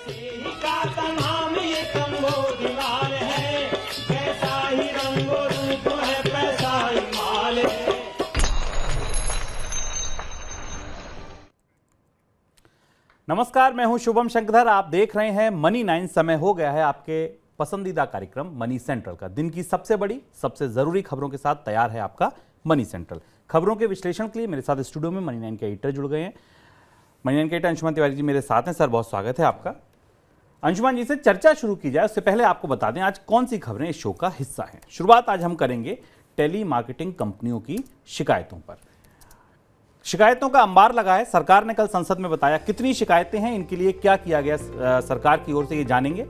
का तमाम ये कंबोज लाल है, कैसा ही रंगो रूप है पैसा ही माल है। नमस्कार, मैं हूं शुभम शंकरधर। आप देख रहे हैं मनी 9। समय हो गया है आपके पसंदीदा कार्यक्रम मनी सेंट्रल का। दिन की सबसे बड़ी, सबसे जरूरी खबरों के साथ तैयार है आपका मनी सेंट्रल। खबरों के विश्लेषण के लिए मेरे साथ स्टूडियो में मनी 9 के एडिटर जुड़ गए हैं। मनी 9 के एडिटर अंशुमान तिवारी जी मेरे साथ हैं। सर, बहुत स्वागत है आपका। अंशुमान जी से चर्चा शुरू की जाए उससे पहले आपको बता दें आज कौन सी खबरें इस शो का हिस्सा हैं। शुरुआत आज हम करेंगे टेली मार्केटिंग कंपनियों की शिकायतों पर। शिकायतों का अंबार लगा है। सरकार ने कल संसद में बताया कितनी शिकायतें हैं, इनके लिए क्या किया गया सरकार की ओर से, ये जानेंगे।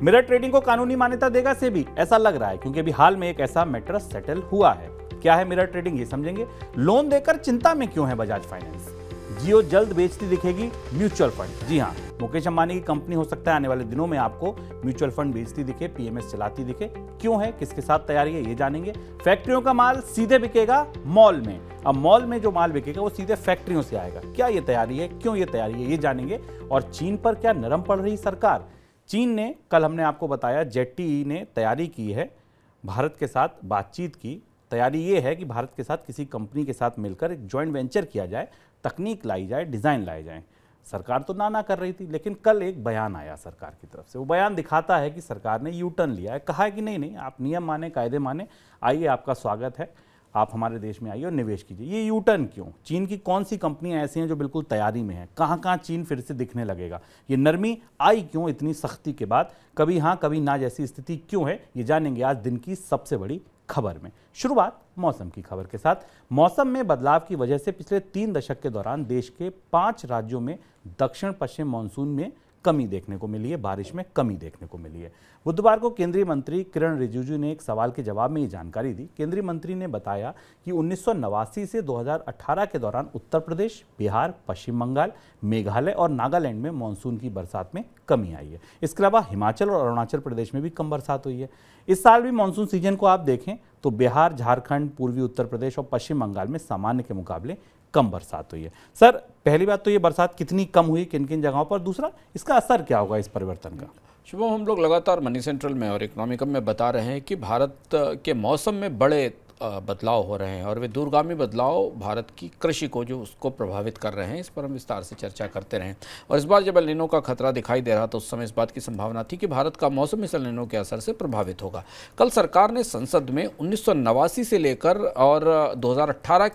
मिरर ट्रेडिंग को कानूनी मान्यता देगा सेबी, ऐसा लग रहा है क्योंकि अभी हाल में एक ऐसा मैटर सेटल हुआ है। क्या है मिरर ट्रेडिंग, ये समझेंगे। लोन देकर चिंता में क्यों है बजाज फाइनेंस। जियो जल्द बेचती दिखेगी म्यूचुअल फंड। जी हां, मुकेश अंबानी की कंपनी हो सकता है आने वाले दिनों में आपको म्यूचुअल फंड बेचती दिखे, पीएमएस चलाती दिखे। क्यों है, किसके साथ तैयारी है, ये जानेंगे। फैक्ट्रियों का माल सीधे बिकेगा मॉल में। अब मॉल में जो माल बिकेगा वो सीधे फैक्ट्रियों से आएगा। क्या ये तैयारी है, क्यों ये तैयारी है, ये जानेंगे। और चीन पर क्या नरम पड़ रही सरकार। चीन ने, कल हमने आपको बताया, जेटई ने तैयारी की है भारत के साथ बातचीत की। तैयारी ये है कि भारत के साथ किसी कंपनी के साथ मिलकर एक जॉइंट वेंचर किया जाए, तकनीक लाई जाए, डिज़ाइन लाए जाए। सरकार तो ना कर रही थी, लेकिन कल एक बयान आया सरकार की तरफ से। वो बयान दिखाता है कि सरकार ने यू टर्न लिया है। कहा है कि नहीं नहीं, आप नियम माने, कायदे माने, आइए, आपका स्वागत है, आप हमारे देश में आइए और निवेश कीजिए। ये यू टर्न क्यों? चीन की कौन सी कंपनियां ऐसी हैं जो बिल्कुल तैयारी में हैं? कहाँ कहाँ चीन फिर से दिखने लगेगा? ये नरमी आई क्यों इतनी सख्ती के बाद? कभी हाँ कभी ना जैसी स्थिति क्यों है, ये जानेंगे आज दिन की सबसे बड़ी खबर में। शुरुआत मौसम की खबर के साथ। मौसम में बदलाव की वजह से पिछले 3 दशक के दौरान देश के 5 राज्यों में दक्षिण पश्चिम मानसून में कमी देखने को मिली है, बारिश में कमी देखने को मिली है। बुधवार को केंद्रीय मंत्री किरण रिजिजू ने एक सवाल के जवाब में ये जानकारी दी। केंद्रीय मंत्री ने बताया कि 1989 से 2018 के दौरान उत्तर प्रदेश, बिहार, पश्चिम बंगाल, मेघालय और नागालैंड में मानसून की बरसात में कमी आई है। इसके अलावा हिमाचल और अरुणाचल प्रदेश में भी कम बरसात हुई है। इस साल भी मानसून सीजन को आप देखें तो बिहार, झारखंड, पूर्वी उत्तर प्रदेश और पश्चिम बंगाल में सामान्य के मुकाबले कम बरसात हुई है। सर, पहली बात तो ये बरसात कितनी कम हुई किन किन जगहों पर, दूसरा इसका असर क्या होगा इस परिवर्तन का। शुभम, हम लोग लगातार मनी सेंट्रल में और इकोनॉमिकम में बता रहे हैं कि भारत के मौसम में बड़े बदलाव हो रहे हैं और वे दूरगामी बदलाव भारत की कृषि को जो उसको प्रभावित कर रहे हैं। इस पर हम विस्तार से चर्चा करते रहें। और इस बार जब एल नीनो का खतरा दिखाई दे रहा तो उस समय इस बात की संभावना थी कि भारत का मौसम इस एल नीनो के असर से प्रभावित होगा। कल सरकार ने संसद में 1989 से लेकर और 2018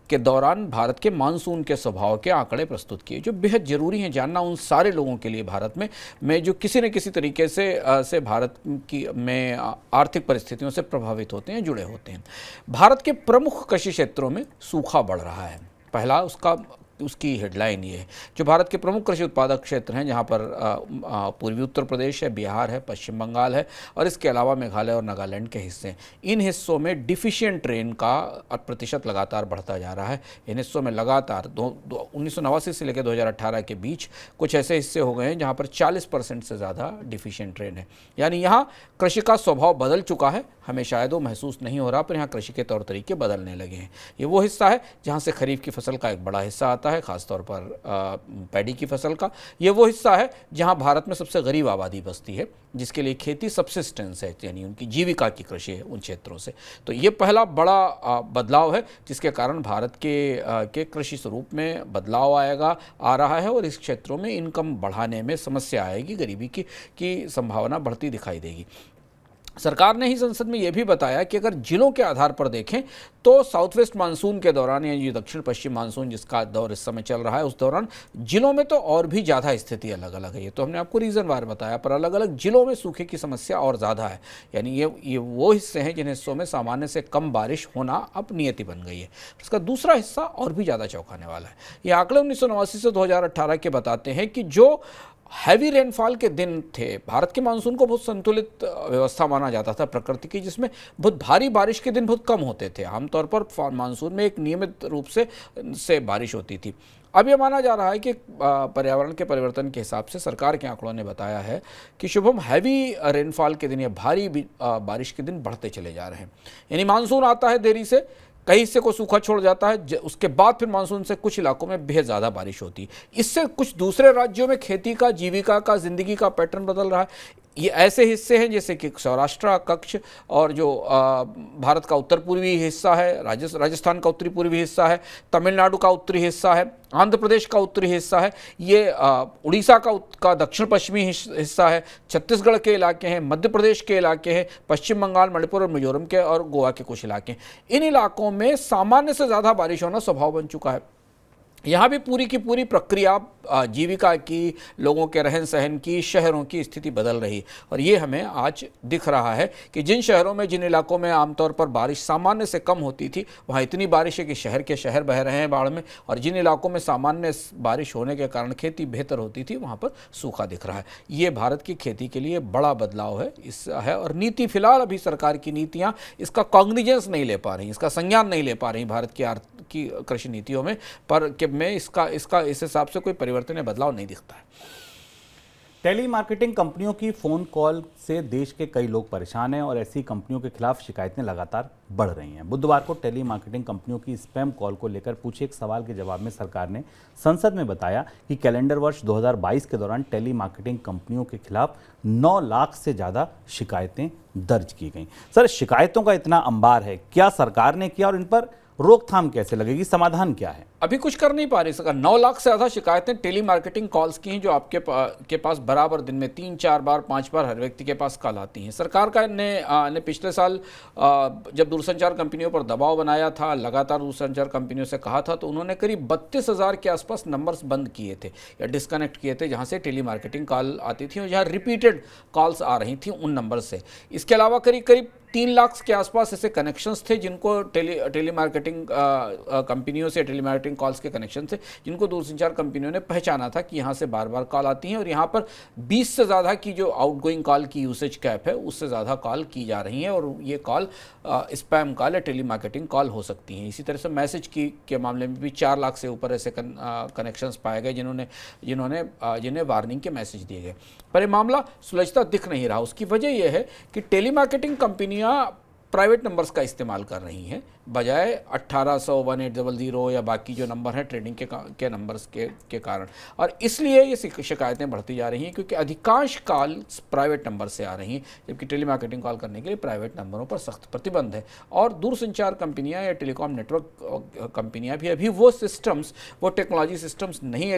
के दौरान भारत के मानसून के स्वभाव के आंकड़े प्रस्तुत किए, जो बेहद जरूरी हैं जानना उन सारे लोगों के लिए भारत में जो किसी न किसी तरीके से भारत की में आर्थिक परिस्थितियों से प्रभावित होते हैं, जुड़े होते हैं। भारत के प्रमुख कृषि क्षेत्रों में सूखा बढ़ रहा है। पहला उसकी हेडलाइन ये है, जो भारत के प्रमुख कृषि उत्पादक क्षेत्र हैं, जहाँ पर पूर्वी उत्तर प्रदेश है, बिहार है, पश्चिम बंगाल है और इसके अलावा मेघालय और नागालैंड के हिस्से हैं। इन हिस्सों में डिफिशिएंट रेन का प्रतिशत लगातार बढ़ता जा रहा है। इन हिस्सों में लगातार 1989 से लेकर 2018 के बीच कुछ ऐसे हिस्से हो गए हैं जहाँ पर 40% से ज़्यादा डिफिशिएंट रेन है। यानी यहाँ कृषि का स्वभाव बदल चुका है। हमें शायद वो महसूस नहीं हो रहा, पर यहाँ कृषि के तौर तरीके बदलने लगे हैं। ये वो हिस्सा है जहाँ से खरीफ की फसल का एक बड़ा हिस्सा आता है, खासतौर पर पैडी की फसल का। ये वो हिस्सा है जहाँ भारत में सबसे गरीब आबादी बसती है, जिसके लिए खेती सबसिस्टेंस है, यानी उनकी जीविका की कृषि है उन क्षेत्रों से। तो ये पहला बड़ा बदलाव है जिसके कारण भारत के कृषि स्वरूप में बदलाव आ रहा है और इस क्षेत्रों में इनकम बढ़ाने में समस्या आएगी, गरीबी की संभावना बढ़ती दिखाई देगी। सरकार ने ही संसद में यह भी बताया कि अगर जिलों के आधार पर देखें तो साउथ वेस्ट मानसून के दौरान, या ये दक्षिण पश्चिम मानसून जिसका दौर इस समय चल रहा है, उस दौरान जिलों में तो और भी ज़्यादा स्थिति अलग अलग है। ये तो हमने आपको रीज़न वार बताया, पर अलग अलग जिलों में सूखे की समस्या और ज़्यादा है। यानी ये वो हिस्से हैं जिन हिस्सों में सामान्य से कम बारिश होना अब नियति बन गई है। इसका दूसरा हिस्सा और भी ज़्यादा चौंकाने वाला है। ये आंकड़े 1989 से 2018 के बताते हैं कि जो हैवी रेनफॉल के दिन थे, भारत के मानसून को बहुत संतुलित व्यवस्था माना जाता था प्रकृति की, जिसमें बहुत भारी बारिश के दिन बहुत कम होते थे। आमतौर पर मानसून में एक नियमित रूप से बारिश होती थी। अब यह माना जा रहा है कि पर्यावरण के परिवर्तन के हिसाब से सरकार के आंकड़ों ने बताया है कि शुभम हैवी रेनफॉल के दिन या भारी बारिश के दिन बढ़ते चले जा रहे हैं। यानी मानसून आता है देरी से, कई हिस्से को सूखा छोड़ जाता है, उसके बाद फिर मानसून से कुछ इलाकों में बेहद ज़्यादा बारिश होती है। इससे कुछ दूसरे राज्यों में खेती का, जीविका का, ज़िंदगी का पैटर्न बदल रहा है। ये ऐसे हिस्से हैं जैसे कि सौराष्ट्र, कच्छ और जो भारत का उत्तर पूर्वी हिस्सा है, राजस्थान का उत्तरी पूर्वी हिस्सा है, तमिलनाडु का उत्तरी हिस्सा है, आंध्र प्रदेश का उत्तरी हिस्सा है, ये उड़ीसा का दक्षिण पश्चिमी हिस्सा है, छत्तीसगढ़ के इलाके हैं, मध्य प्रदेश के इलाके हैं, पश्चिम बंगाल, मणिपुर और मिजोरम के और गोवा के कुछ इलाके हैं। इन इलाकों में सामान्य से ज़्यादा बारिश होना स्वभाव बन चुका है। यहाँ भी पूरी की पूरी प्रक्रिया जीविका की, लोगों के रहन सहन की, शहरों की स्थिति बदल रही है। और ये हमें आज दिख रहा है कि जिन शहरों में, जिन इलाकों में आमतौर पर बारिश सामान्य से कम होती थी, वहाँ इतनी बारिश है कि शहर के शहर बह रहे हैं बाढ़ में, और जिन इलाकों में सामान्य बारिश होने के कारण खेती बेहतर होती थी, वहाँ पर सूखा दिख रहा है। ये भारत की खेती के लिए बड़ा बदलाव है और नीति, फिलहाल अभी सरकार की नीतियाँ इसका कॉग्निजेंस नहीं ले पा रही, इसका संज्ञान नहीं ले पा रही भारत की कृषि नीतियों में, पर कि में इसका इस हिसाब से कोई परिवर्तन या बदलाव नहीं दिखता है। टेली मार्केटिंग कंपनियों की फोन कॉल से देश के कई लोग परेशान हैं और ऐसी कंपनियों के खिलाफ शिकायतें लगातार बढ़ रही हैं। बुधवार को टेली मार्केटिंग कंपनियों की स्पैम कॉल को लेकर पूछे एक सवाल के जवाब में सरकार ने संसद में बताया कि कैलेंडर वर्ष 2022 के दौरान टेली मार्केटिंग कंपनियों के खिलाफ 9 लाख से ज़्यादा शिकायतें दर्ज की गई। सर, शिकायतों का इतना अंबार है, क्या सरकार ने किया और इन पर रोकथाम कैसे लगेगी, समाधान क्या है? अभी कुछ कर नहीं पा रही सरकार। 9 लाख से ज़्यादा शिकायतें टेली मार्केटिंग कॉल्स की हैं, जो आपके पास बराबर दिन में 3-4 बार 5 बार हर व्यक्ति के पास कॉल आती हैं। सरकार ने पिछले साल जब दूरसंचार कंपनियों पर दबाव बनाया था, लगातार दूरसंचार कंपनियों से कहा था, तो उन्होंने करीब 32,000 के आसपास नंबर्स बंद किए थे या डिस्कनेक्ट किए थे, जहाँ से टेली मार्केटिंग कॉल आती थी और जहाँ रिपीटेड कॉल्स आ रही थी उन नंबर से। इसके अलावा करीब 3 लाख के आसपास ऐसे कनेक्शंस थे जिनको टेली मार्केटिंग कंपनियों से, टेली मार्केटिंग कॉल्स के कनेक्शन थे, जिनको दूरसंचार कंपनियों ने पहचाना था कि यहाँ से बार बार कॉल आती हैं और यहाँ पर 20 से ज़्यादा की जो आउटगोइंग कॉल की यूसेज कैप है, उससे ज़्यादा कॉल की जा रही हैं और ये कॉल स्पैम कॉल या टेली मार्केटिंग कॉल हो सकती हैं। इसी तरह से मैसेज के मामले में भी 4 लाख से ऊपर ऐसे कनेक्शंस पाए गए जिन्हें वार्निंग के मैसेज दिए गए, पर ये मामला सुलझता दिख नहीं रहा। उसकी वजह यह है कि टेली मार्केटिंग कंपनियां प्राइवेट नंबर्स का इस्तेमाल कर रही हैं, बजाय 1800, 1800 या बाकी जो नंबर हैं ट्रेडिंग के नंबर्स के कारण, और इसलिए ये शिकायतें बढ़ती जा रही हैं क्योंकि अधिकांश कॉल प्राइवेट नंबर से आ रही हैं, जबकि टेली मार्केटिंग कॉल करने के लिए प्राइवेट नंबरों पर सख्त प्रतिबंध है। और दूरसंचार कंपनियां या टेलीकॉम नेटवर्क कंपनियां भी अभी वो टेक्नोलॉजी सिस्टम्स नहीं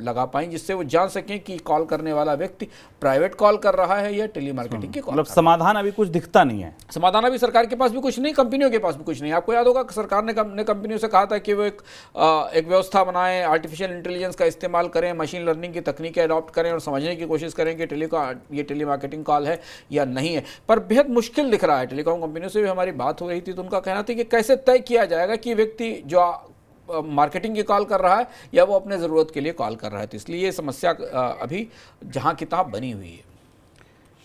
लगा पाई जिससे वो जान सकें कि कॉल करने वाला व्यक्ति प्राइवेट कॉल कर रहा है या टेली मार्केटिंग की कॉल। मतलब समाधान अभी कुछ दिखता नहीं है। समाधान अभी सरकार के पास भी कुछ नहीं, कंपनियों के पास भी कुछ नहीं। आपको याद होगा कि सरकार ने कंपनियों से कहा था कि वो एक व्यवस्था बनाएं, आर्टिफिशियल इंटेलिजेंस का इस्तेमाल करें, मशीन लर्निंग की तकनीकें अडॉप्ट करें और समझने की कोशिश करें कि ये टेली मार्केटिंग कॉल है या नहीं है, पर बेहद मुश्किल दिख रहा है। टेलीकॉम कंपनियों से भी हमारी बात हो रही थी तो उनका कहना था कि कैसे तय किया जाएगा कि व्यक्ति जो मार्केटिंग की कॉल कर रहा है या वो अपने ज़रूरत के लिए कॉल कर रहा है। तो इसलिए ये समस्या अभी जहाँ की तहाँ बनी हुई है।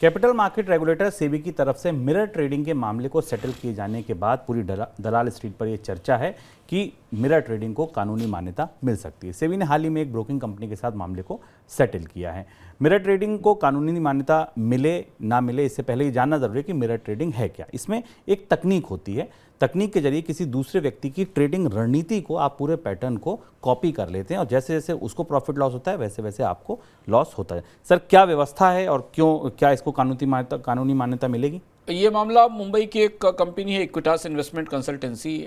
कैपिटल मार्केट रेगुलेटर सेबी की तरफ से मिरर ट्रेडिंग के मामले को सेटल किए जाने के बाद पूरी दलाल स्ट्रीट पर यह चर्चा है कि मिरर ट्रेडिंग को कानूनी मान्यता मिल सकती है। सेबी ने हाल ही में एक ब्रोकिंग कंपनी के साथ मामले को सेटल किया है। मिरर ट्रेडिंग को कानूनी मान्यता मिले ना मिले, इससे पहले ये जानना जरूरी है कि मिरर ट्रेडिंग है क्या। इसमें एक तकनीक होती है, तकनीक के जरिए किसी दूसरे व्यक्ति की ट्रेडिंग रणनीति को आप पूरे पैटर्न को कॉपी कर लेते हैं और जैसे जैसे उसको प्रॉफिट लॉस होता है वैसे वैसे आपको लॉस होता है। सर, क्या व्यवस्था है और क्या इसको कानूनी मान्यता मिलेगी? ये मामला मुंबई की एक कंपनी है, इक्विटास इन्वेस्टमेंट कंसल्टेंसी,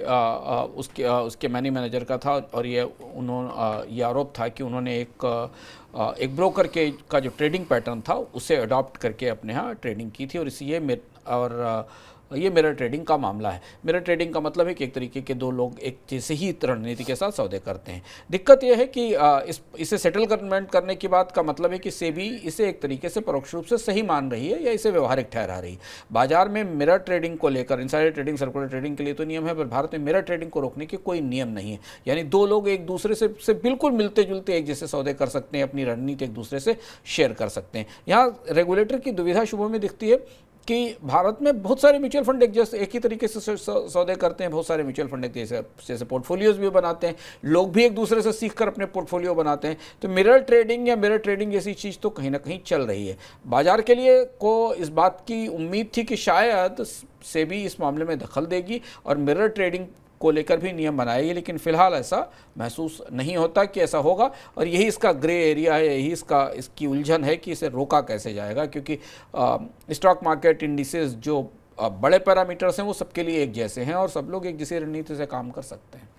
उसके मैनेजर का था और ये आरोप था कि उन्होंने एक ब्रोकर का जो ट्रेडिंग पैटर्न था उसे अडॉप्ट करके अपने यहाँ ट्रेडिंग की थी और ये मिरर ट्रेडिंग का मामला है। मिरर ट्रेडिंग का मतलब है कि एक तरीके के दो लोग एक जैसे ही रणनीति के साथ सौदे करते हैं। दिक्कत यह है कि इसे सेटलमेंट करने की बात का मतलब है कि सेबी इसे एक तरीके से परोक्ष रूप से सही मान रही है या इसे व्यवहारिक ठहरा रही है। बाजार में मिरर ट्रेडिंग को लेकर, इनसाइडर ट्रेडिंग, सर्कुलर ट्रेडिंग के लिए तो नियम है, पर भारत में मिरर ट्रेडिंग को रोकने के कोई नियम नहीं है। यानी दो लोग एक दूसरे से बिल्कुल मिलते जुलते एक जैसे सौदे कर सकते हैं, अपनी रणनीति एक दूसरे से शेयर कर सकते हैं। यहाँ रेगुलेटर की दुविधा शुरू में दिखती है कि भारत में बहुत सारे म्यूचुअल फंड एक ही तरीके से सौदे करते हैं, बहुत सारे म्यूचुअल फंड जैसे पोर्टफोलियोज भी बनाते हैं, लोग भी एक दूसरे से सीखकर अपने पोर्टफोलियो बनाते हैं। तो मिरर ट्रेडिंग जैसी चीज़ तो कहीं ना कहीं चल रही है। बाजार के लिए को इस बात की उम्मीद थी कि शायद सेबी इस मामले में दखल देगी और मिरर ट्रेडिंग को लेकर भी नियम बनाएगी, लेकिन फिलहाल ऐसा महसूस नहीं होता कि ऐसा होगा। और यही इसका ग्रे एरिया है, यही इसकी उलझन है कि इसे रोका कैसे जाएगा, क्योंकि स्टॉक मार्केट इंडिसेस जो बड़े पैरामीटर्स हैं वो सबके लिए एक जैसे हैं और सब लोग एक जैसी रणनीति से काम कर सकते हैं।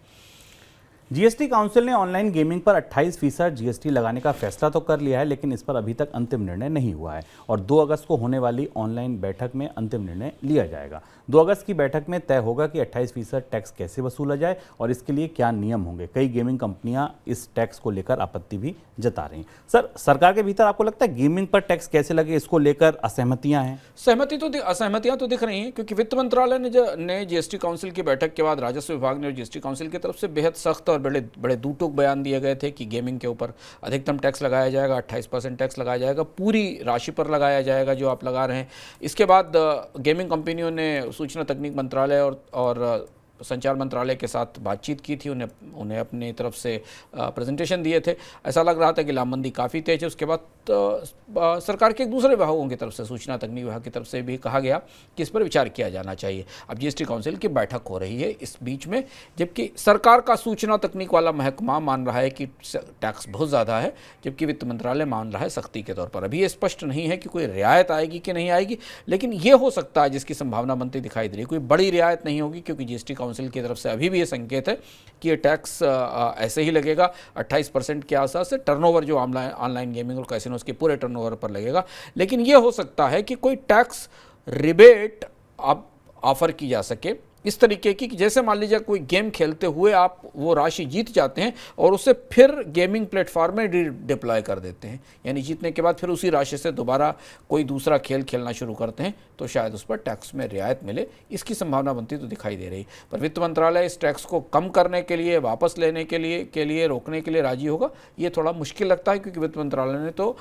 जीएसटी काउंसिल ने ऑनलाइन गेमिंग पर 28% जीएसटी लगाने का फैसला तो कर लिया है, लेकिन इस पर अभी तक अंतिम निर्णय नहीं हुआ है और 2 अगस्त को होने वाली ऑनलाइन बैठक में अंतिम निर्णय लिया जाएगा। 2 अगस्त की बैठक में तय होगा कि 28% टैक्स कैसे वसूला जाए और इसके लिए क्या नियम होंगे। कई गेमिंग कंपनियां इस टैक्स को लेकर आपत्ति भी जता रही हैं। सर, सरकार के भीतर आपको लगता है गेमिंग पर टैक्स कैसे लगे, इसको लेकर असहमतियां हैं? असहमतियां तो दिख रही हैं, क्योंकि वित्त मंत्रालय ने जीएसटी काउंसिल की बैठक के बाद राजस्व विभाग ने और जीएसटी काउंसिल की तरफ से बेहद सख्त और बड़े दूटोक बयान दिए गए थे कि गेमिंग के ऊपर अधिकतम टैक्स लगाया जाएगा, 28% टैक्स लगाया जाएगा, पूरी राशि पर लगाया जाएगा जो आप लगा रहे हैं। इसके बाद गेमिंग कंपनियों ने सूचना तकनीक मंत्रालय और संचार मंत्रालय के साथ बातचीत की थी, उन्हें अपनी तरफ से प्रेजेंटेशन दिए थे। ऐसा लग रहा था कि लामबंदी काफ़ी तेज है। उसके बाद सरकार के एक दूसरे विभागों की तरफ से, सूचना तकनीक विभाग की तरफ से भी कहा गया कि इस पर विचार किया जाना चाहिए। अब जीएसटी काउंसिल की बैठक हो रही है इस बीच में, जबकि सरकार का सूचना तकनीक वाला महकमा मान रहा है कि टैक्स बहुत ज़्यादा है, जबकि वित्त मंत्रालय मान रहा है सख्ती के तौर पर। अभी ये स्पष्ट नहीं है कि कोई रियायत आएगी कि नहीं आएगी, लेकिन ये हो सकता है, जिसकी संभावना बनती दिखाई दे रही है। कोई बड़ी रियायत नहीं होगी, क्योंकि जीएसटी काउंसिल की तरफ से अभी भी ये संकेत है कि ये टैक्स ऐसे ही लगेगा 28% के आसपास से। टर्नओवर जो ऑनलाइन गेमिंग और कैसीनोज के पूरे टर्नओवर पर लगेगा, लेकिन ये हो सकता है कि कोई टैक्स रिबेट ऑफर की जा सके इस तरीके की कि जैसे मान लीजिए कोई गेम खेलते हुए आप वो राशि जीत जाते हैं और उसे फिर गेमिंग प्लेटफॉर्म में डिप्लॉय कर देते हैं, यानी जीतने के बाद फिर उसी राशि से दोबारा कोई दूसरा खेल खेलना शुरू करते हैं, तो शायद उस पर टैक्स में रियायत मिले। इसकी संभावना बनती तो दिखाई दे रही, पर वित्त मंत्रालय इस टैक्स को कम करने के लिए, वापस लेने के लिए रोकने के लिए राजी होगा, ये थोड़ा मुश्किल लगता है, क्योंकि वित्त मंत्रालय ने तो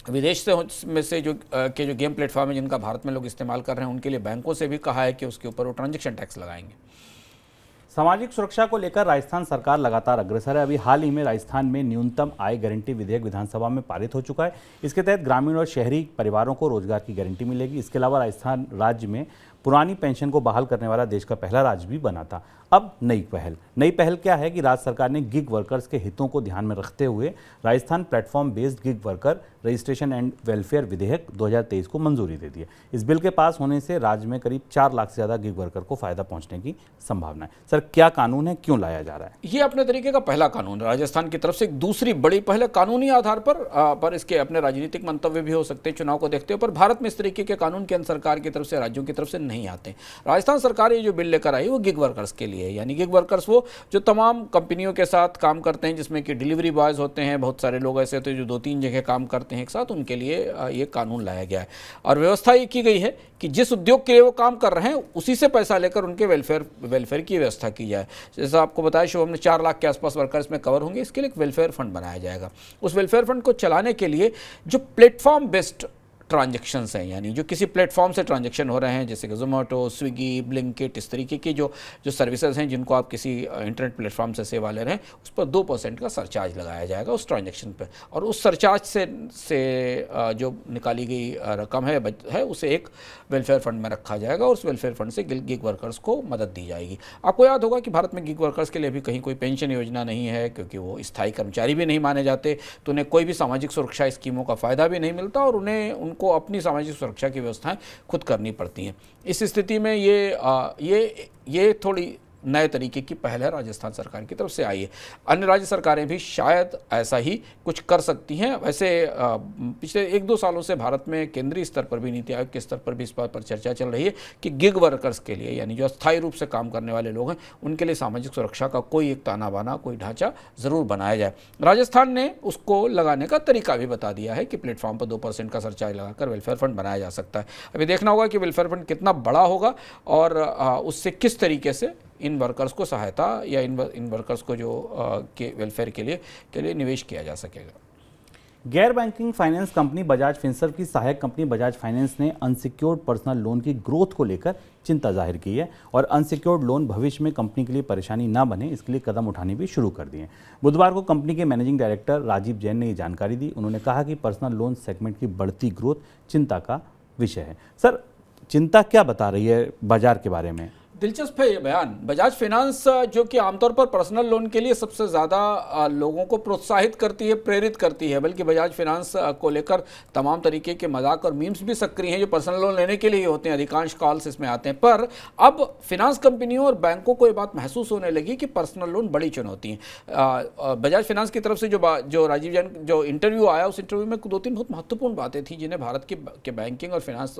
विदेश से जो गेम प्लेटफॉर्म है जिनका भारत में लोग इस्तेमाल कर रहे हैं, उनके लिए बैंकों से भी कहा है कि उसके ऊपर वो ट्रांजैक्शन टैक्स लगाएंगे। सामाजिक सुरक्षा को लेकर राजस्थान सरकार लगातार अग्रसर है। अभी हाल ही में राजस्थान में न्यूनतम आय गारंटी विधेयक विधानसभा में पारित हो चुका है। इसके तहत ग्रामीण और शहरी परिवारों को रोजगार की गारंटी मिलेगी। इसके अलावा राजस्थान राज्य में पुरानी पेंशन को बहाल करने वाला देश का पहला राज्य भी बना था। अब नई पहल क्या है कि राज्य सरकार ने गिग वर्कर्स के हितों को ध्यान में रखते हुए Rajasthan platform based gig worker registration and welfare विधेयक 2023 को मंजूरी दे दी है। इस बिल के पास होने से राज्य में करीब 4 लाख से ज़्यादा गिग वर्कर को फायदा पहुंचने की संभावना है। सर, क्या कानून है, क्यों लाया जा रहा है? ये अपने तरीके का पहला कानून राजस्थान की तरफ से एक दूसरी बड़ी पहल है। कानूनी आधार पर इसके अपने राजनीतिक मंतव्य भी हो सकते हैं चुनाव को देखते हुए, पर भारत में इस तरीके के कानून केंद्र सरकार की तरफ से, राज्यों की तरफ से नहीं आते। राजस्थान सरकार ये जो बिल लेकर आई वो गिग वर्कर्स के लिए है, यानी गिग वर्कर्स वो जो तमाम कंपनियों के साथ काम करते हैं, जिसमें कि डिलीवरी बॉयज होते हैं, बहुत सारे लोग ऐसे होते हैं जो 2-3 जगह काम करते हैं एक साथ, उनके लिए ये कानून लाया गया है। और व्यवस्था ये की गई है कि जिस उद्योग के लिए वो काम कर रहे हैं उसी से पैसा लेकर उनके वेलफेयर की व्यवस्था की जाए। जैसा आपको बताया शुभम ने, 4 लाख के आसपास वर्कर्स में कवर होंगे। इसके लिए एक वेलफेयर फंड बनाया जाएगा। उस वेलफेयर फंड को चलाने के लिए जो प्लेटफॉर्म बेस्ड ट्रांजैक्शंस हैं, यानी जो किसी प्लेटफॉर्म से ट्रांजैक्शन हो रहे हैं, जैसे कि जोमेटो, स्विगी, ब्लिंकिट, इस तरीके की जो सर्विसेज हैं जिनको आप किसी इंटरनेट प्लेटफॉर्म से सेवा ले रहे हैं, उस पर 2% का सरचार्ज लगाया जाएगा उस ट्रांजैक्शन पर, और उस सरचार्ज से जो निकाली गई रकम है उसे एक वेलफेयर फंड में रखा जाएगा और उस वेलफेयर फंड से गिग वर्कर्स को मदद दी जाएगी। आपको याद होगा कि भारत में गिग वर्कर्स के लिए भी कहीं कोई पेंशन योजना नहीं है, क्योंकि वो स्थायी कर्मचारी भी नहीं माने जाते, तो उन्हें कोई भी सामाजिक सुरक्षा स्कीमों का फ़ायदा भी नहीं मिलता और उनको अपनी सामाजिक सुरक्षा की व्यवस्थाएं खुद करनी पड़ती हैं। इस स्थिति में ये थोड़ी नए तरीके की पहल है राजस्थान सरकार की तरफ से आई है। अन्य राज्य सरकारें भी शायद ऐसा ही कुछ कर सकती हैं। वैसे पिछले 1-2 सालों से भारत में केंद्रीय स्तर पर भी, नीति आयोग के स्तर पर भी इस बात पर चर्चा चल रही है कि गिग वर्कर्स के लिए, यानी जो अस्थायी रूप से काम करने वाले लोग हैं, उनके लिए सामाजिक सुरक्षा का कोई एक ताना बाना, कोई ढांचा ज़रूर बनाया जाए। राजस्थान ने उसको लगाने का तरीका भी बता दिया है कि प्लेटफॉर्म पर 2% का सरचार्ज लगाकर वेलफेयर फंड बनाया जा सकता है। अभी देखना होगा कि वेलफेयर फंड कितना बड़ा होगा और उससे किस तरीके से इन वर्कर्स को सहायता या इन वर्कर्स को जो के वेलफेयर के लिए निवेश किया जा सकेगा। गैर banking finance company Bajaj Finserv की सहायक कंपनी बजाज फाइनेंस ने अनसिक्योर्ड पर्सनल लोन की ग्रोथ को लेकर चिंता जाहिर की है और अनसिक्योर्ड लोन भविष्य में कंपनी के लिए परेशानी ना बने, इसके लिए कदम उठाने भी शुरू कर दिए हैं। बुधवार को कंपनी के मैनेजिंग डायरेक्टर राजीव जैन ने ये जानकारी दी। उन्होंने कहा कि पर्सनल लोन सेगमेंट की बढ़ती ग्रोथ चिंता का विषय है। सर, चिंता क्या बता रही है बाजार के बारे में? दिलचस्प है ये बयान। बजाज फाइनेंस जो कि आमतौर पर पर्सनल लोन के लिए सबसे ज़्यादा लोगों को प्रोत्साहित करती है, प्रेरित करती है, बल्कि बजाज फाइनेंस को लेकर तमाम तरीके के मजाक और मीम्स भी सक्रिय हैं जो पर्सनल लोन लेने के लिए होते हैं। अधिकांश कॉल्स इसमें आते हैं। पर अब फाइनेंस कंपनियों और बैंकों को ये बात महसूस होने लगी कि पर्सनल लोन बड़ी चुनौती है। बजाज फाइनेंस की तरफ से जो राजीव जैन जो इंटरव्यू आया, उस इंटरव्यू में 2-3 बहुत महत्वपूर्ण बातें थी जिन्हें भारत के बैंकिंग और फाइनेंस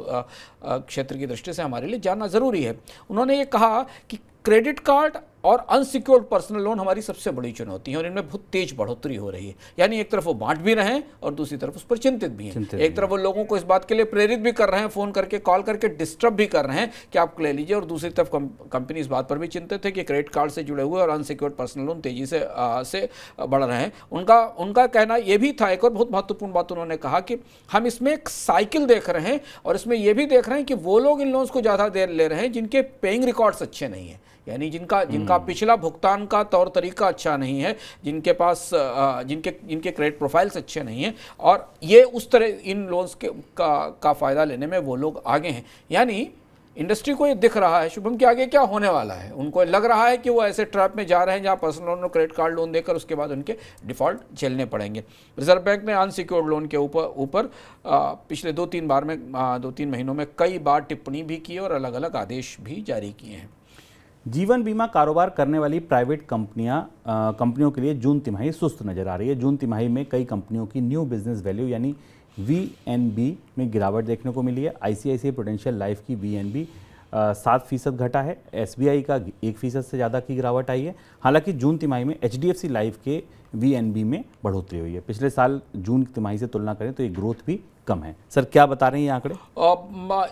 क्षेत्र की दृष्टि से हमारे लिए जानना ज़रूरी है। उन्होंने ये कहा कि क्रेडिट कार्ड और अनसिक्योर्ड पर्सनल लोन हमारी सबसे बड़ी चुनौती है और इनमें बहुत तेज बढ़ोतरी हो रही है। यानी एक तरफ वो बांट भी रहे हैं और दूसरी तरफ उस पर चिंतित भी हैं। एक तरफ वो लोगों को इस बात के लिए प्रेरित भी कर रहे हैं, फ़ोन करके, कॉल करके डिस्टर्ब भी कर रहे हैं कि आप ले लीजिए, और दूसरी तरफ कंपनी इस बात पर भी चिंतित है कि क्रेडिट कार्ड से जुड़े हुए और अनसिक्योर्ड पर्सनल लोन तेजी से बढ़ रहे हैं। उनका कहना यह भी था, एक और बहुत महत्वपूर्ण बात उन्होंने कहा कि हम इसमें एक साइकिल देख रहे हैं और इसमें यह भी देख रहे हैं कि वो लोग इन लोन्स को ज़्यादा देर ले रहे हैं जिनके पेइंग रिकॉर्ड्स अच्छे नहीं हैं, यानी जिनका पिछला भुगतान का तौर तरीका अच्छा नहीं है, जिनके पास जिनके क्रेडिट प्रोफाइल्स अच्छे नहीं हैं, और ये उस तरह इन लोन्स का फ़ायदा लेने में वो लोग आगे हैं। यानी इंडस्ट्री को ये दिख रहा है शुभम के आगे क्या होने वाला है। उनको लग रहा है कि वो ऐसे ट्रैप में जा रहे हैं जहां पर्सनल लोन और क्रेडिट कार्ड लोन देकर उसके बाद उनके डिफ़ॉल्ट झेलने पड़ेंगे। रिजर्व बैंक ने अनसिक्योर्ड लोन के ऊपर पिछले 2-3 महीनों में कई बार टिप्पणी भी की और अलग अलग आदेश भी जारी किए हैं। जीवन बीमा कारोबार करने वाली प्राइवेट कंपनियों के लिए जून तिमाही सुस्त नजर आ रही है। जून तिमाही में कई कंपनियों की न्यू बिजनेस वैल्यू यानी VNB में गिरावट देखने को मिली है। ICICI प्रूडेंशियल लाइफ की VNB 7% घटा है। SBI का 1% से ज़्यादा की गिरावट आई है। हालांकि जून तिमाही में HDFC लाइफ के VNB में बढ़ोतरी हुई है। पिछले साल जून की तिमाही से तुलना करें तो ये ग्रोथ भी कम है। सर क्या बता रहे हैं ये आंकड़े?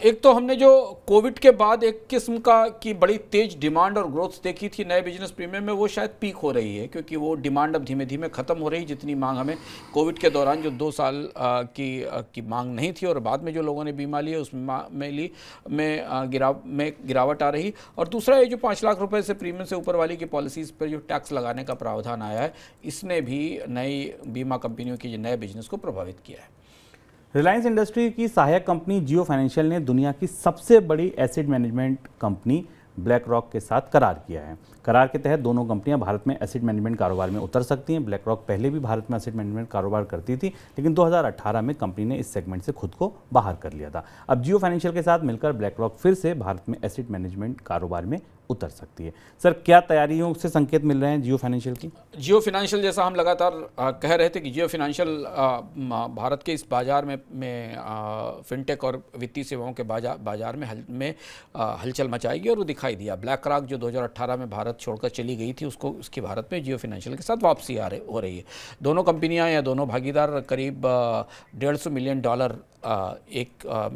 एक तो हमने जो कोविड के बाद एक किस्म की बड़ी तेज डिमांड और ग्रोथ देखी थी नए बिजनेस प्रीमियम में, वो शायद पीक हो रही है, क्योंकि वो डिमांड अब धीमे धीमे खत्म हो रही है। जितनी मांग हमें कोविड के दौरान जो 2 साल की मांग नहीं थी और बाद में जो लोगों ने बीमा लिया उसमें गिरावट आ रही। और दूसरा ये जो 5 लाख रुपए से प्रीमियम से ऊपर वाली की पॉलिसीज़ पर जो टैक्स लगाने का प्रावधान आया है, इसने भी नई बीमा कंपनियों की नए बिजनेस को प्रभावित किया है। रिलायंस इंडस्ट्री की सहायक कंपनी जियो फाइनेंशियल ने दुनिया की सबसे बड़ी asset management company black rock के साथ करार किया है। करार के तहत दोनों कंपनियां भारत में एसेट मैनेजमेंट कारोबार में उतर सकती हैं। ब्लैक रॉक पहले भी भारत में एसेट मैनेजमेंट कारोबार करती थी, लेकिन 2018 में कंपनी ने इस सेगमेंट से खुद को बाहर कर लिया था। अब जियो फाइनेंशियल के साथ मिलकर ब्लैक रॉक फिर से भारत में एसेट मैनेजमेंट कारोबार में उतर सकती है। सर क्या तैयारियों से संकेत मिल रहे हैं जियो फाइनेंशियल की? जियो फाइनेंशियल, जैसा हम लगातार कह रहे थे कि जियो फाइनेंशियल भारत के इस बाजार में फिनटेक और वित्तीय सेवाओं के बाजार में हलचल मचाएगी, और वो दिखाई दिया। ब्लैक रॉक जो 2018 में भारत छोड़कर चली गई थी, उसकी भारत में जियो फाइनेंशियल के साथ वापसी हो रही है। दोनों कंपनियां या दोनों भागीदार करीब $150 मिलियन